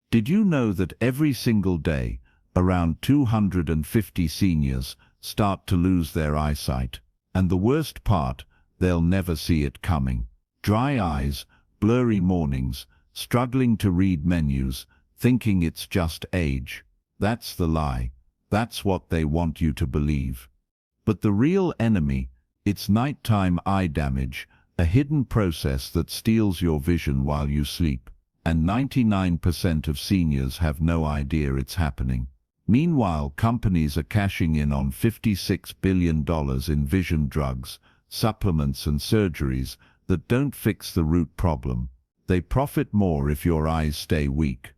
Did you know that every single day, around 250 seniors start to lose their eyesight? And the worst part, they'll never see it coming. Dry eyes, blurry mornings, struggling to read menus, thinking it's just age. That's the lie. That's what they want you to believe. But the real enemy, it's nighttime eye damage, a hidden process that steals your vision while you sleep. And 99% of seniors have no idea it's happening. Meanwhile, companies are cashing in on $56 billion in vision drugs, supplements and surgeries that don't fix the root problem. They profit more if your eyes stay weak.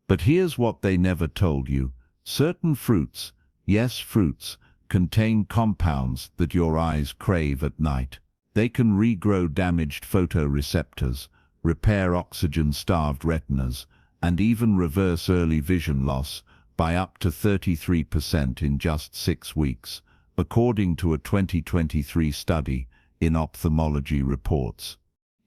But here's what they never told you. Certain fruits, yes fruits, contain compounds that your eyes crave at night. They can regrow damaged photoreceptors, repair oxygen-starved retinas, and even reverse early vision loss by up to 33% in just 6 weeks, according to a 2023 study in Ophthalmology Reports.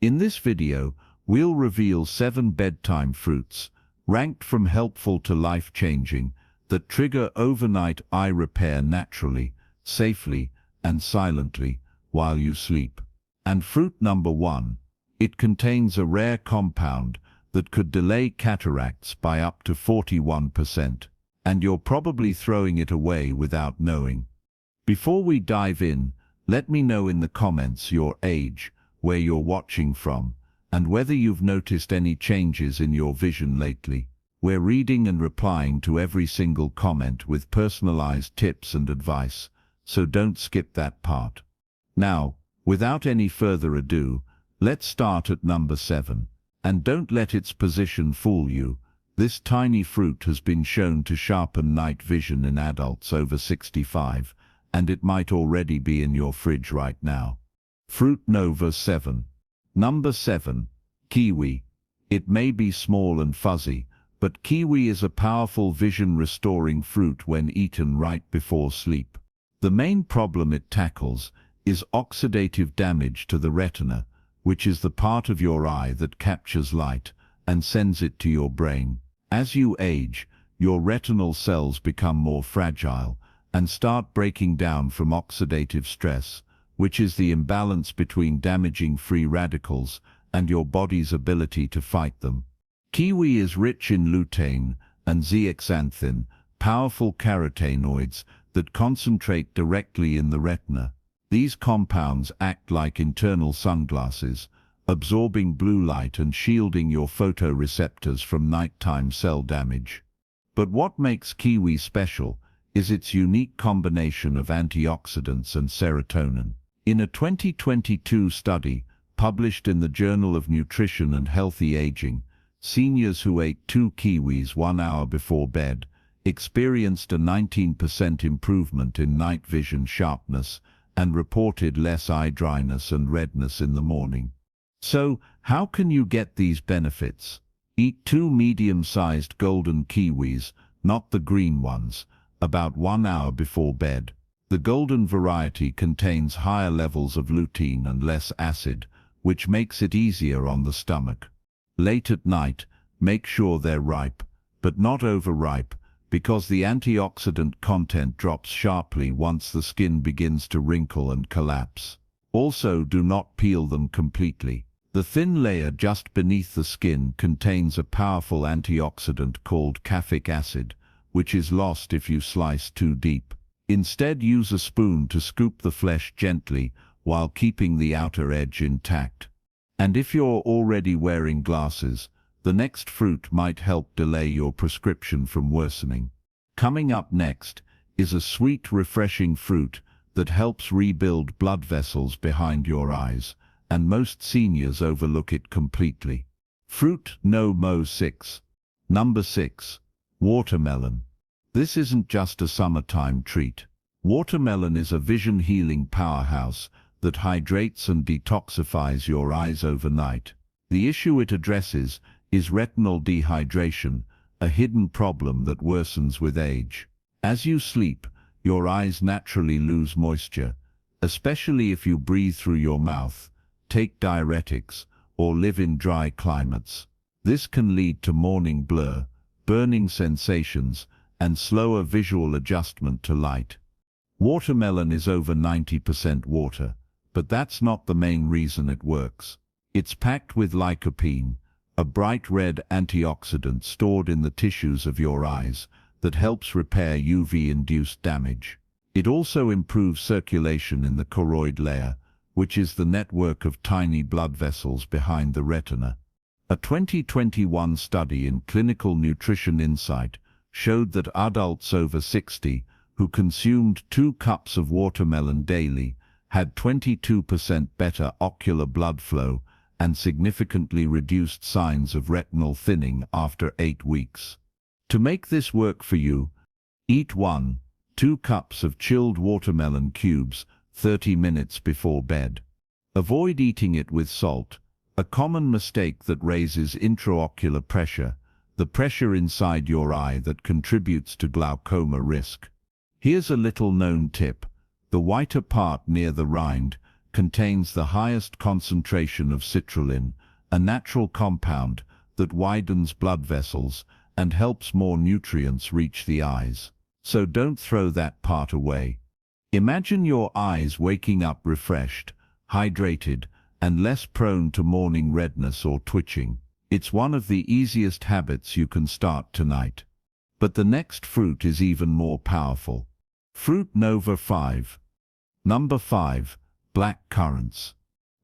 In this video, we'll reveal 7 bedtime fruits, ranked from helpful to life-changing, that trigger overnight eye repair naturally, safely, and silently while you sleep. And fruit number 1. It contains a rare compound that could delay cataracts by up to 41%, and you're probably throwing it away without knowing. Before we dive in, let me know in the comments your age, where you're watching from, and whether you've noticed any changes in your vision lately. We're reading and replying to every single comment with personalized tips and advice, so don't skip that part. Now, without any further ado, let's start at number 7. And don't let its position fool you. This tiny fruit has been shown to sharpen night vision in adults over 65, and it might already be in your fridge right now. Fruit number 7. Number 7. Kiwi. It may be small and fuzzy, but kiwi is a powerful vision-restoring fruit when eaten right before sleep. The main problem it tackles is oxidative damage to the retina, which is the part of your eye that captures light and sends it to your brain. As you age, your retinal cells become more fragile and start breaking down from oxidative stress, which is the imbalance between damaging free radicals and your body's ability to fight them. Kiwi is rich in lutein and zeaxanthin, powerful carotenoids that concentrate directly in the retina. These compounds act like internal sunglasses, absorbing blue light and shielding your photoreceptors from nighttime cell damage. But what makes kiwi special is its unique combination of antioxidants and serotonin. In a 2022 study published in the Journal of Nutrition and Healthy Aging, seniors who ate 2 kiwis 1 hour before bed experienced a 19% improvement in night vision sharpness and reported less eye dryness and redness in the morning. So, how can you get these benefits? Eat 2 medium-sized golden kiwis, not the green ones, about 1 hour before bed. The golden variety contains higher levels of lutein and less acid, which makes it easier on the stomach. Late at night, make sure they're ripe, but not overripe, because the antioxidant content drops sharply once the skin begins to wrinkle and collapse. Also, do not peel them completely. The thin layer just beneath the skin contains a powerful antioxidant called caffeic acid, which is lost if you slice too deep. Instead, use a spoon to scoop the flesh gently while keeping the outer edge intact. And if you're already wearing glasses, the next fruit might help delay your prescription from worsening. Coming up next is a sweet, refreshing fruit that helps rebuild blood vessels behind your eyes, and most seniors overlook it completely. Fruit number 6. Number 6. Watermelon. This isn't just a summertime treat. Watermelon is a vision-healing powerhouse that hydrates and detoxifies your eyes overnight. The issue it addresses is retinal dehydration, a hidden problem that worsens with age. As you sleep, your eyes naturally lose moisture, especially if you breathe through your mouth, take diuretics, or live in dry climates. This can lead to morning blur, burning sensations, and slower visual adjustment to light. Watermelon is over 90% water, but that's not the main reason it works. It's packed with lycopene, a bright red antioxidant stored in the tissues of your eyes that helps repair UV-induced damage. It also improves circulation in the choroid layer, which is the network of tiny blood vessels behind the retina. A 2021 study in Clinical Nutrition Insight showed that adults over 60 who consumed 2 cups of watermelon daily had 22% better ocular blood flow and significantly reduced signs of retinal thinning after 8 weeks. To make this work for you, eat 1-2 cups of chilled watermelon cubes 30 minutes before bed. Avoid eating it with salt, a common mistake that raises intraocular pressure, the pressure inside your eye that contributes to glaucoma risk. Here's a little-known tip. The whiter part near the rind contains the highest concentration of citrulline, a natural compound that widens blood vessels and helps more nutrients reach the eyes. So don't throw that part away. Imagine your eyes waking up refreshed, hydrated, and less prone to morning redness or twitching. It's one of the easiest habits you can start tonight. But the next fruit is even more powerful. Fruit Nova 5. Number 5. Black currants.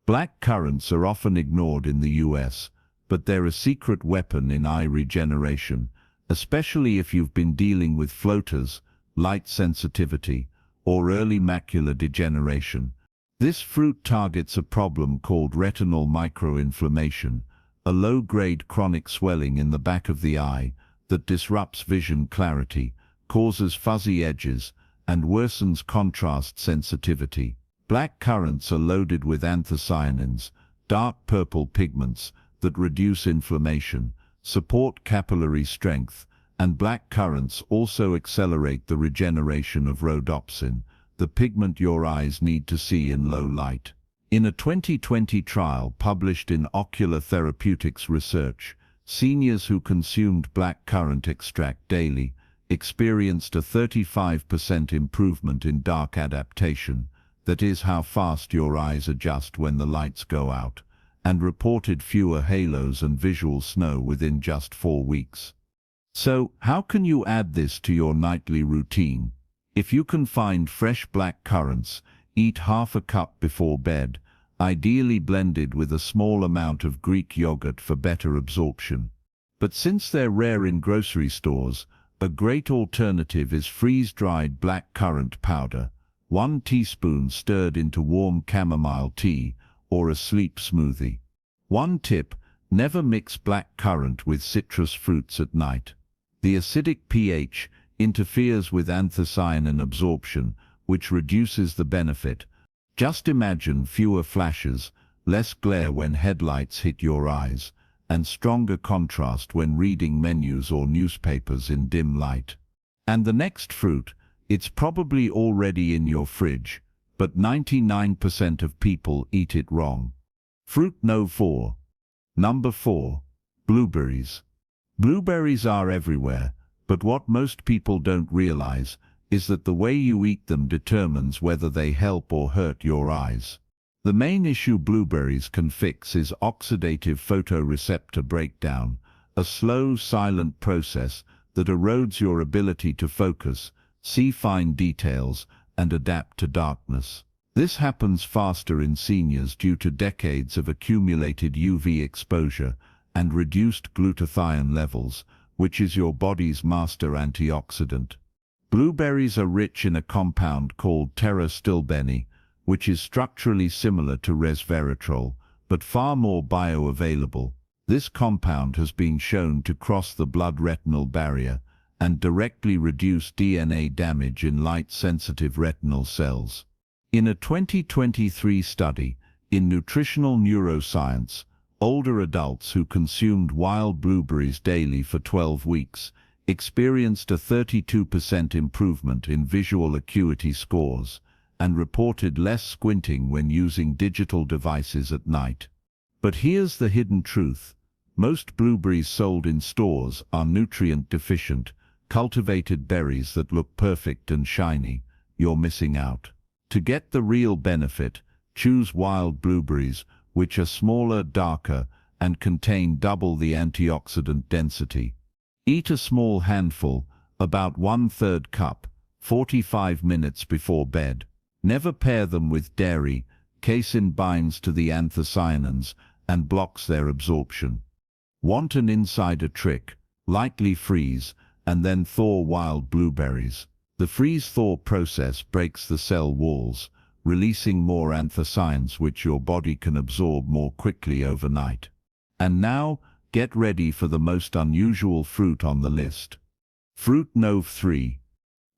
Black currants are often ignored in the US, but they're a secret weapon in eye regeneration, especially if you've been dealing with floaters, light sensitivity, or early macular degeneration. This fruit targets a problem called retinal microinflammation, a low-grade chronic swelling in the back of the eye that disrupts vision clarity, causes fuzzy edges, and worsens contrast sensitivity. Black currants are loaded with anthocyanins, dark purple pigments that reduce inflammation, support capillary strength, and black currants also accelerate the regeneration of rhodopsin, the pigment your eyes need to see in low light. In a 2020 trial published in Ocular Therapeutics Research, seniors who consumed black currant extract daily experienced a 35% improvement in dark adaptation, that is how fast your eyes adjust when the lights go out, and reported fewer halos and visual snow within just 4 weeks. So, how can you add this to your nightly routine? If you can find fresh black currants, eat half a cup before bed, ideally blended with a small amount of Greek yogurt for better absorption. But since they're rare in grocery stores, a great alternative is freeze-dried black currant powder, 1 teaspoon stirred into warm chamomile tea or a sleep smoothie. One tip: never mix black currant with citrus fruits at night. The acidic pH interferes with anthocyanin absorption, which reduces the benefit. Just imagine fewer flashes, less glare when headlights hit your eyes, and stronger contrast when reading menus or newspapers in dim light. And the next fruit, it's probably already in your fridge, but 99% of people eat it wrong. Fruit No. 4. Number 4. Blueberries. Blueberries are everywhere, but what most people don't realize is that the way you eat them determines whether they help or hurt your eyes. The main issue blueberries can fix is oxidative photoreceptor breakdown, a slow, silent process that erodes your ability to focus, see fine details, and adapt to darkness. This happens faster in seniors due to decades of accumulated UV exposure and reduced glutathione levels, which is your body's master antioxidant. Blueberries are rich in a compound called pterostilbene, which is structurally similar to resveratrol, but far more bioavailable. This compound has been shown to cross the blood-retinal barrier and directly reduce DNA damage in light-sensitive retinal cells. In a 2023 study in Nutritional Neuroscience, older adults who consumed wild blueberries daily for 12 weeks experienced a 32% improvement in visual acuity scores and reported less squinting when using digital devices at night. But here's the hidden truth. Most blueberries sold in stores are nutrient deficient, cultivated berries that look perfect and shiny. You're missing out. To get the real benefit, choose wild blueberries, which are smaller, darker, and contain double the antioxidant density. Eat a small handful, about 1/3 cup, 45 minutes before bed. Never pair them with dairy. Casein binds to the anthocyanins and blocks their absorption. Want an insider trick? Lightly freeze, and then thaw wild blueberries. The freeze-thaw process breaks the cell walls, releasing more anthocyanins which your body can absorb more quickly overnight. And now, get ready for the most unusual fruit on the list. Fruit Nov 3.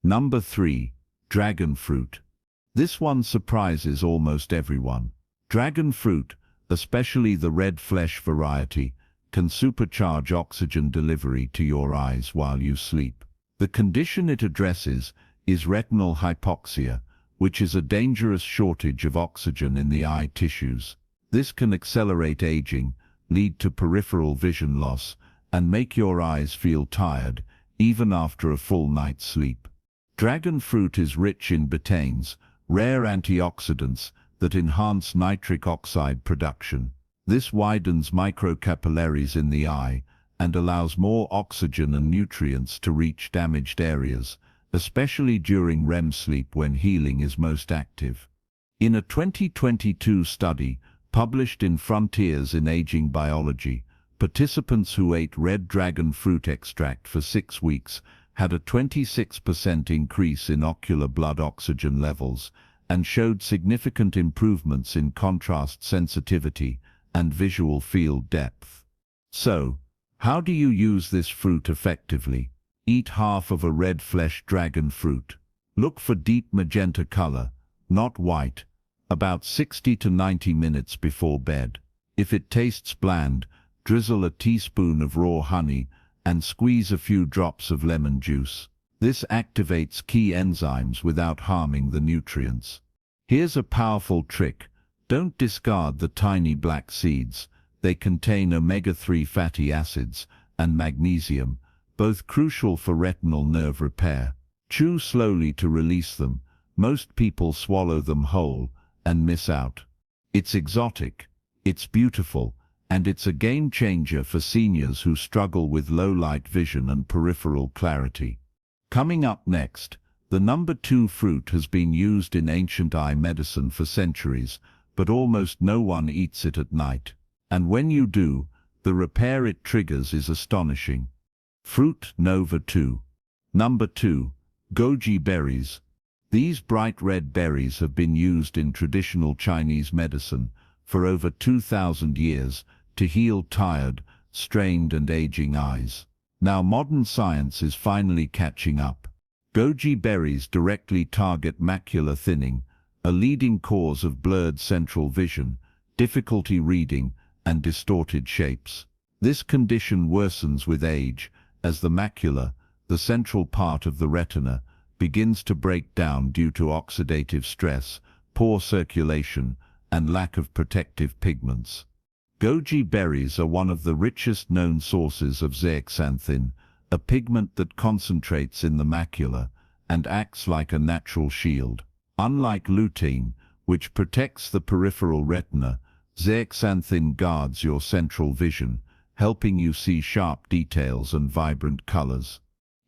Number 3. Dragon fruit. This one surprises almost everyone. Dragon fruit, especially the red flesh variety, can supercharge oxygen delivery to your eyes while you sleep. The condition it addresses is retinal hypoxia, which is a dangerous shortage of oxygen in the eye tissues. This can accelerate aging, lead to peripheral vision loss, and make your eyes feel tired, even after a full night's sleep. Dragon fruit is rich in betaines, rare antioxidants that enhance nitric oxide production. This widens microcapillaries in the eye and allows more oxygen and nutrients to reach damaged areas, especially during REM sleep when healing is most active. In a 2022 study published in Frontiers in Aging Biology, participants who ate red dragon fruit extract for 6 weeks had a 26% increase in ocular blood oxygen levels and showed significant improvements in contrast sensitivity and visual field depth. So, how do you use this fruit effectively? Eat half of a red flesh dragon fruit. Look for deep magenta color, not white, about 60 to 90 minutes before bed. If it tastes bland, drizzle a teaspoon of raw honey and squeeze a few drops of lemon juice. This activates key enzymes without harming the nutrients. Here's a powerful trick. Don't discard the tiny black seeds. They contain omega-3 fatty acids and magnesium, both crucial for retinal nerve repair. Chew slowly to release them. Most people swallow them whole and miss out. It's exotic, it's beautiful, and it's a game changer for seniors who struggle with low light vision and peripheral clarity. Coming up next, the number 2 fruit has been used in ancient eye medicine for centuries, but almost no one eats it at night. And when you do, the repair it triggers is astonishing. Fruit Nova 2. Number 2. Goji berries. These bright red berries have been used in traditional Chinese medicine for over 2,000 years to heal tired, strained and aging eyes. Now modern science is finally catching up. Goji berries directly target macular thinning, a leading cause of blurred central vision, difficulty reading, and distorted shapes. This condition worsens with age as the macula, the central part of the retina, begins to break down due to oxidative stress, poor circulation, and lack of protective pigments. Goji berries are one of the richest known sources of zeaxanthin, a pigment that concentrates in the macula and acts like a natural shield. Unlike lutein, which protects the peripheral retina, zeaxanthin guards your central vision, helping you see sharp details and vibrant colors.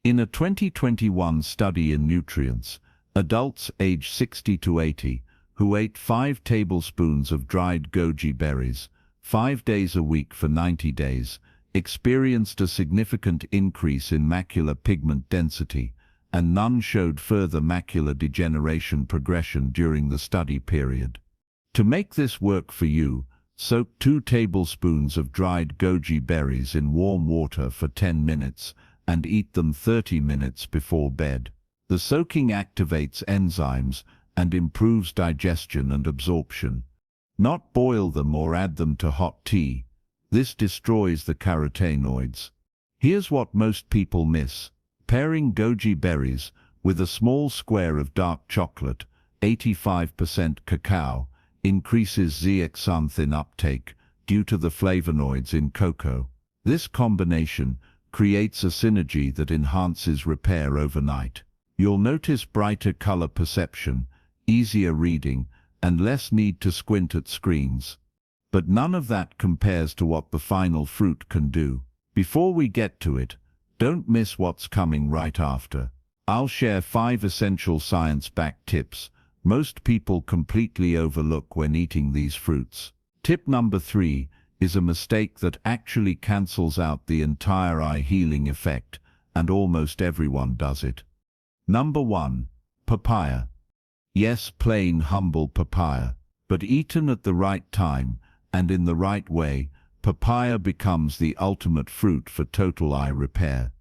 In a 2021 study in Nutrients, adults aged 60 to 80 who ate 5 tablespoons of dried goji berries 5 days a week for 90 days experienced a significant increase in macular pigment density, and none showed further macular degeneration progression during the study period. To make this work for you, soak 2 tablespoons of dried goji berries in warm water for 10 minutes and eat them 30 minutes before bed. The soaking activates enzymes and improves digestion and absorption. Not boil them or add them to hot tea. This destroys the carotenoids. Here's what most people miss. Pairing goji berries with a small square of dark chocolate, 85% cacao, increases zeaxanthin uptake due to the flavonoids in cocoa. This combination creates a synergy that enhances repair overnight. You'll notice brighter color perception, easier reading, and less need to squint at screens. But none of that compares to what the final fruit can do. Before we get to it, don't miss what's coming right after. I'll share 5 essential science-backed tips most people completely overlook when eating these fruits. Tip number 3 is a mistake that actually cancels out the entire eye healing effect, and almost everyone does it. Number 1. Papaya. Yes, plain, humble papaya. But eaten at the right time and in the right way, papaya becomes the ultimate fruit for total eye repair.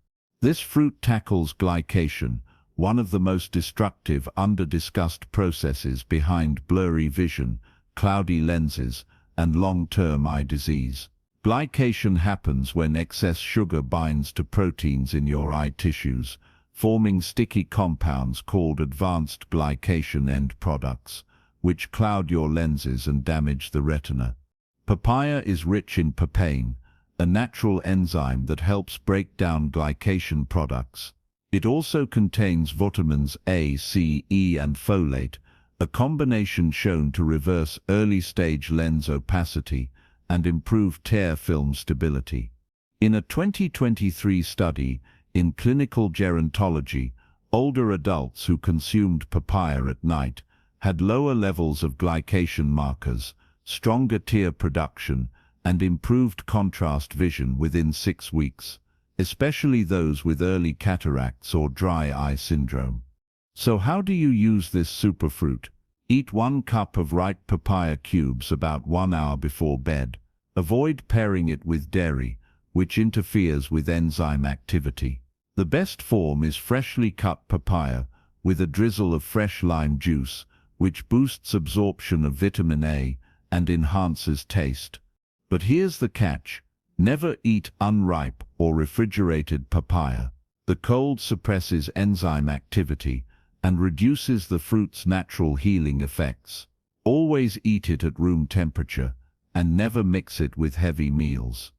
This fruit tackles glycation, one of the most destructive, under-discussed processes behind blurry vision, cloudy lenses, and long-term eye disease. Glycation happens when excess sugar binds to proteins in your eye tissues, forming sticky compounds called advanced glycation end products, which cloud your lenses and damage the retina. Papaya is rich in papain, a natural enzyme that helps break down glycation products. It also contains vitamins A, C, E, and folate, a combination shown to reverse early-stage lens opacity and improve tear film stability. In a 2023 study in Clinical Gerontology, older adults who consumed papaya at night had lower levels of glycation markers, stronger tear production, and improved contrast vision within 6 weeks, especially those with early cataracts or dry eye syndrome. So how do you use this superfruit? Eat 1 cup of ripe papaya cubes about 1 hour before bed. Avoid pairing it with dairy, which interferes with enzyme activity. The best form is freshly cut papaya with a drizzle of fresh lime juice, which boosts absorption of vitamin A and enhances taste. But here's the catch: never eat unripe or refrigerated papaya. The cold suppresses enzyme activity and reduces the fruit's natural healing effects. Always eat it at room temperature and never mix it with heavy meals.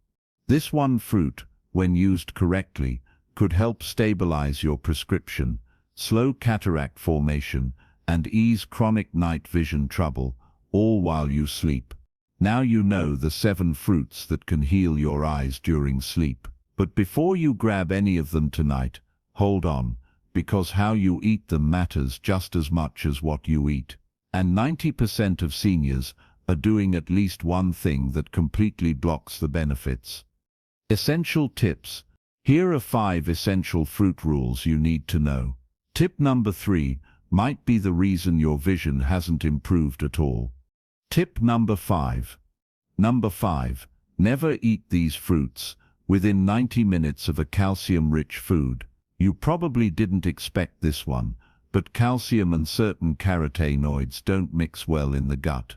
This one fruit, when used correctly, could help stabilize your prescription, slow cataract formation, and ease chronic night vision trouble, all while you sleep. Now you know the 7 fruits that can heal your eyes during sleep. But before you grab any of them tonight, hold on, because how you eat them matters just as much as what you eat. And 90% of seniors are doing at least one thing that completely blocks the benefits. Essential tips. Here are 5 essential fruit rules you need to know. Tip number 3 might be the reason your vision hasn't improved at all. Tip number 5. Number 5. Never eat these fruits within 90 minutes of a calcium-rich food. You probably didn't expect this one, but calcium and certain carotenoids don't mix well in the gut.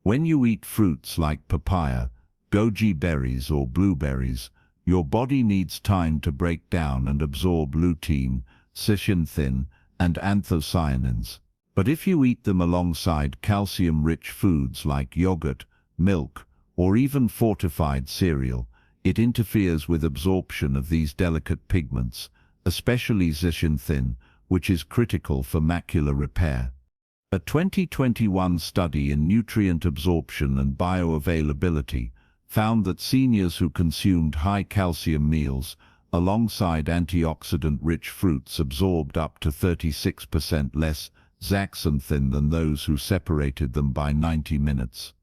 When you eat fruits like papaya, goji berries or blueberries, your body needs time to break down and absorb lutein, zeaxanthin, and anthocyanins. But if you eat them alongside calcium-rich foods like yogurt, milk, or even fortified cereal, it interferes with absorption of these delicate pigments, especially zeaxanthin, which is critical for macular repair. A 2021 study in nutrient absorption and bioavailability found that seniors who consumed high-calcium meals alongside antioxidant-rich fruits absorbed up to 36% less zeaxanthin than those who separated them by 90 minutes.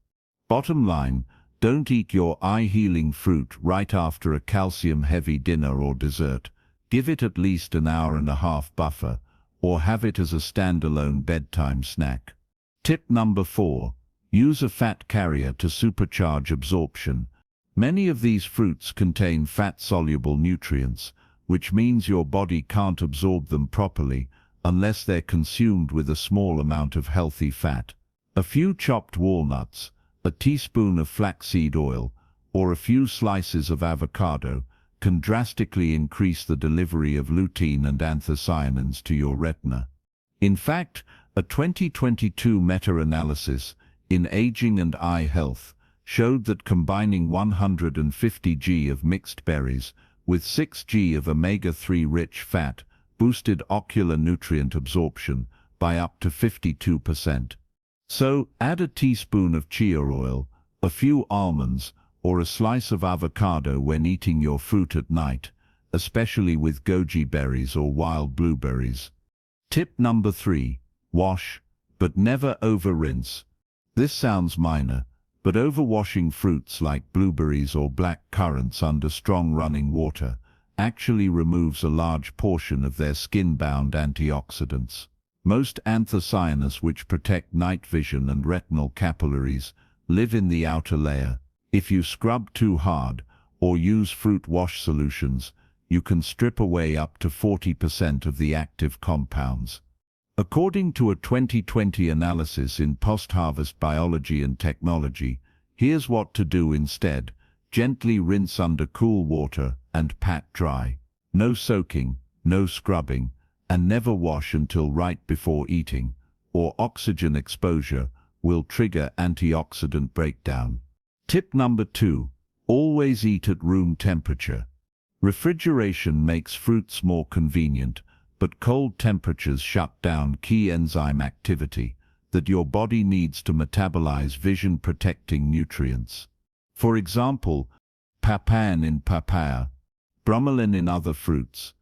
Bottom line, don't eat your eye-healing fruit right after a calcium-heavy dinner or dessert. Give it at least an hour-and-a-half buffer, or have it as a standalone bedtime snack. Tip number 4. Use a fat carrier to supercharge absorption. Many of these fruits contain fat-soluble nutrients, which means your body can't absorb them properly unless they're consumed with a small amount of healthy fat. A few chopped walnuts, a teaspoon of flaxseed oil, or a few slices of avocado can drastically increase the delivery of lutein and anthocyanins to your retina. In fact, a 2022 meta-analysis in Aging and Eye Health showed that combining 150 g of mixed berries with 6 g of omega-3 rich fat boosted ocular nutrient absorption by up to 52%. So, add a teaspoon of chia oil, a few almonds, or a slice of avocado when eating your fruit at night, especially with goji berries or wild blueberries. Tip number 3. Wash, but never over-rinse. This sounds minor, but overwashing fruits like blueberries or black currants under strong running water actually removes a large portion of their skin-bound antioxidants. Most anthocyanins, which protect night vision and retinal capillaries, live in the outer layer. If you scrub too hard or use fruit wash solutions, you can strip away up to 40% of the active compounds. According to a 2020 analysis in Post-Harvest Biology and Technology, here's what to do instead. Gently rinse under cool water and pat dry. No soaking, no scrubbing, and never wash until right before eating, or oxygen exposure will trigger antioxidant breakdown. Tip number 2. Always eat at room temperature. Refrigeration makes fruits more convenient, but cold temperatures shut down key enzyme activity that your body needs to metabolize vision-protecting nutrients. For example, papain in papaya, bromelain in other fruits,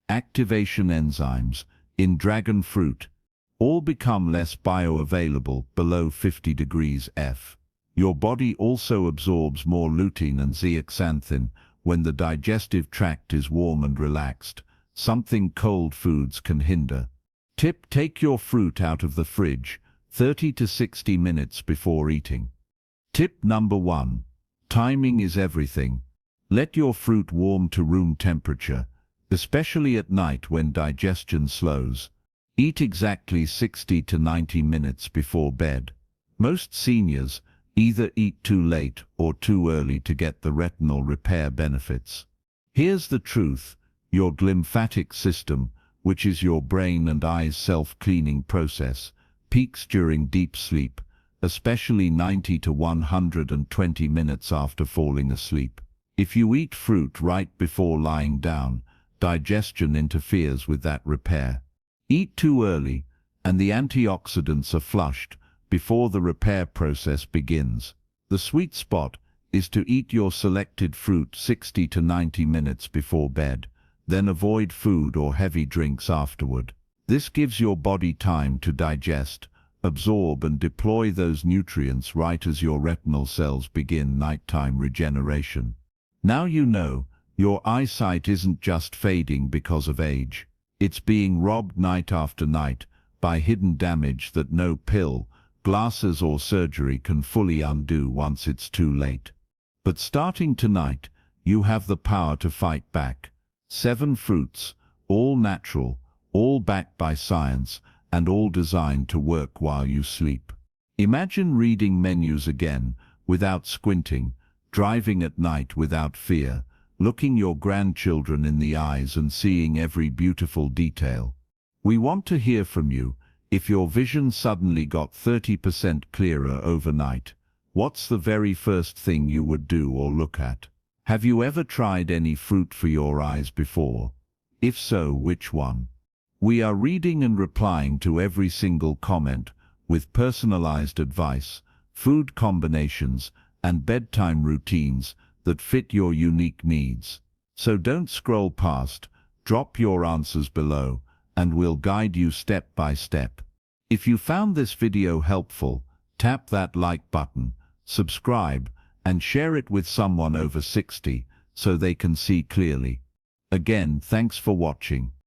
activation enzymes in dragon fruit, all become less bioavailable below 50 degrees F. Your body also absorbs more lutein and zeaxanthin when the digestive tract is warm and relaxed, something cold foods can hinder. Tip: take your fruit out of the fridge 30 to 60 minutes before eating. Tip number 1. Timing is everything. Let your fruit warm to room temperature, especially at night when digestion slows. Eat exactly 60 to 90 minutes before bed. Most seniors either eat too late or too early to get the retinal repair benefits. Here's the truth. Your glymphatic system, which is your brain and eyes' self-cleaning process, peaks during deep sleep, especially 90 to 120 minutes after falling asleep. If you eat fruit right before lying down, digestion interferes with that repair. Eat too early, and the antioxidants are flushed before the repair process begins. The sweet spot is to eat your selected fruit 60 to 90 minutes before bed, then avoid food or heavy drinks afterward. This gives your body time to digest, absorb and deploy those nutrients right as your retinal cells begin nighttime regeneration. Now you know, your eyesight isn't just fading because of age. It's being robbed night after night by hidden damage that no pill, glasses or surgery can fully undo once it's too late. But starting tonight, you have the power to fight back. 7 fruits, all natural, all backed by science, and all designed to work while you sleep. Imagine reading menus again, without squinting, driving at night without fear, looking your grandchildren in the eyes and seeing every beautiful detail. We want to hear from you. If your vision suddenly got 30% clearer overnight, what's the very first thing you would do or look at? Have you ever tried any fruit for your eyes before? If so, which one? We are reading and replying to every single comment with personalized advice, food combinations, and bedtime routines that fit your unique needs. So don't scroll past, drop your answers below, and we'll guide you step by step. If you found this video helpful, tap that like button, subscribe, and share it with someone over 60 so they can see clearly. Again, thanks for watching.